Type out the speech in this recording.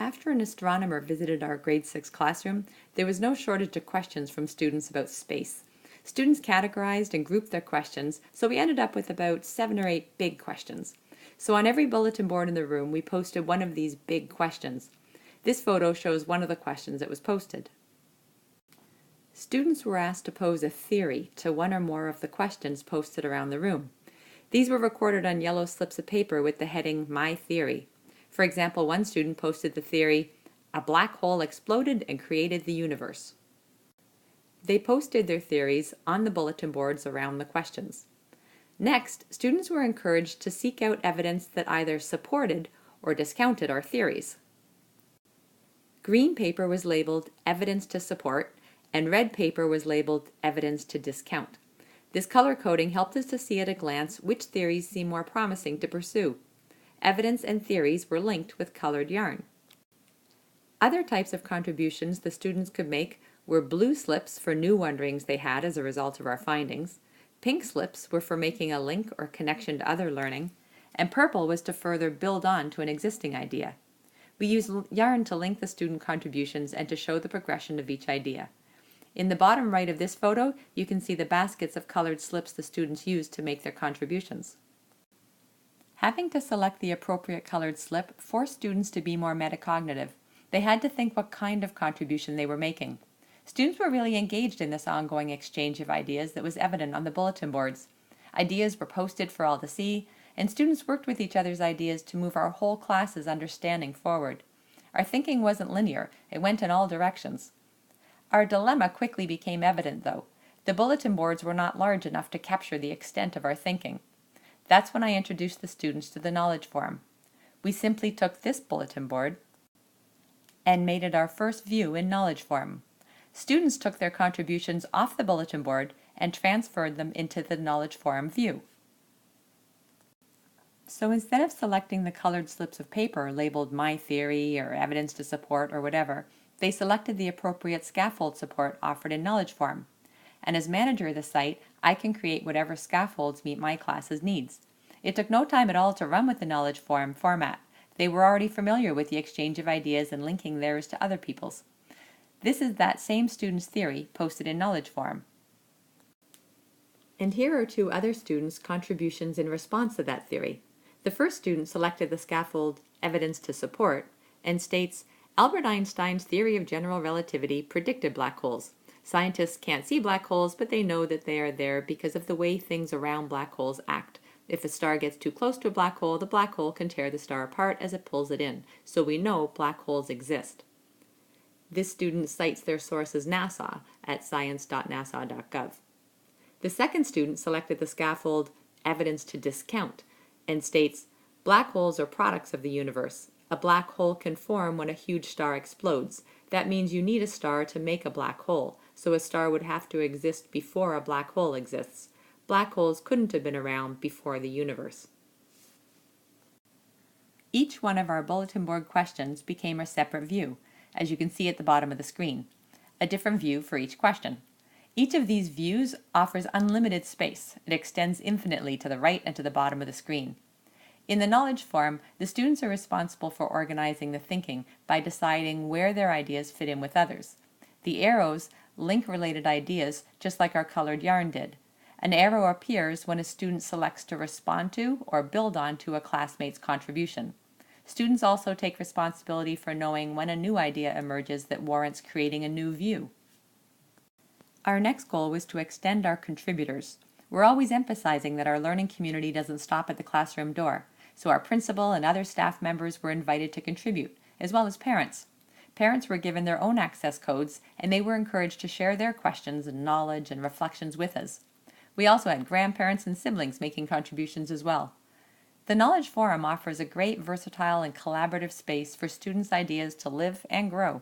After an astronomer visited our grade 6 classroom, there was no shortage of questions from students about space. Students categorized and grouped their questions, so we ended up with about 7 or 8 big questions. So on every bulletin board in the room, we posted one of these big questions. This photo shows one of the questions that was posted. Students were asked to pose a theory to one or more of the questions posted around the room. These were recorded on yellow slips of paper with the heading, My Theory. For example, one student posted the theory, a black hole exploded and created the universe. They posted their theories on the bulletin boards around the questions. Next, students were encouraged to seek out evidence that either supported or discounted our theories. Green paper was labeled Evidence to Support, and red paper was labeled Evidence to Discount. This color coding helped us to see at a glance which theories seem more promising to pursue. Evidence and theories were linked with colored yarn. Other types of contributions the students could make were blue slips for new wonderings they had as a result of our findings, pink slips were for making a link or connection to other learning, and purple was to further build on to an existing idea. We used yarn to link the student contributions and to show the progression of each idea. In the bottom right of this photo, you can see the baskets of colored slips the students used to make their contributions. Having to select the appropriate colored slip forced students to be more metacognitive. They had to think what kind of contribution they were making. Students were really engaged in this ongoing exchange of ideas that was evident on the bulletin boards. Ideas were posted for all to see, and students worked with each other's ideas to move our whole class's understanding forward. Our thinking wasn't linear, it went in all directions. Our dilemma quickly became evident, though. The bulletin boards were not large enough to capture the extent of our thinking. That's when I introduced the students to the Knowledge Forum. We simply took this bulletin board and made it our first view in Knowledge Forum. Students took their contributions off the bulletin board and transferred them into the Knowledge Forum view. So instead of selecting the colored slips of paper labeled My Theory or Evidence to Support or whatever, they selected the appropriate scaffold support offered in Knowledge Forum. And as manager of the site, I can create whatever scaffolds meet my class's needs. It took no time at all to run with the Knowledge Forum format. They were already familiar with the exchange of ideas and linking theirs to other people's. This is that same student's theory posted in Knowledge Forum. And here are 2 other students' contributions in response to that theory. The first student selected the scaffold Evidence to Support and states, Albert Einstein's theory of general relativity predicted black holes. Scientists can't see black holes, but they know that they are there because of the way things around black holes act. If a star gets too close to a black hole, the black hole can tear the star apart as it pulls it in, so we know black holes exist. This student cites their source as NASA at science.nasa.gov. The second student selected the scaffold Evidence to Discount and states, black holes are products of the universe. A black hole can form when a huge star explodes. That means you need a star to make a black hole, so a star would have to exist before a black hole exists. Black holes couldn't have been around before the universe. Each one of our bulletin board questions became a separate view, as you can see at the bottom of the screen. A different view for each question. Each of these views offers unlimited space. It extends infinitely to the right and to the bottom of the screen. In the Knowledge Forum, the students are responsible for organizing the thinking by deciding where their ideas fit in with others. The arrows link related ideas just like our colored yarn did. An arrow appears when a student selects to respond to or build on to a classmate's contribution. Students also take responsibility for knowing when a new idea emerges that warrants creating a new view. Our next goal was to extend our contributors. We're always emphasizing that our learning community doesn't stop at the classroom door, so our principal and other staff members were invited to contribute, as well as parents. Parents were given their own access codes, and they were encouraged to share their questions and knowledge and reflections with us. We also had grandparents and siblings making contributions as well. The Knowledge Forum offers a great, versatile, and collaborative space for students' ideas to live and grow.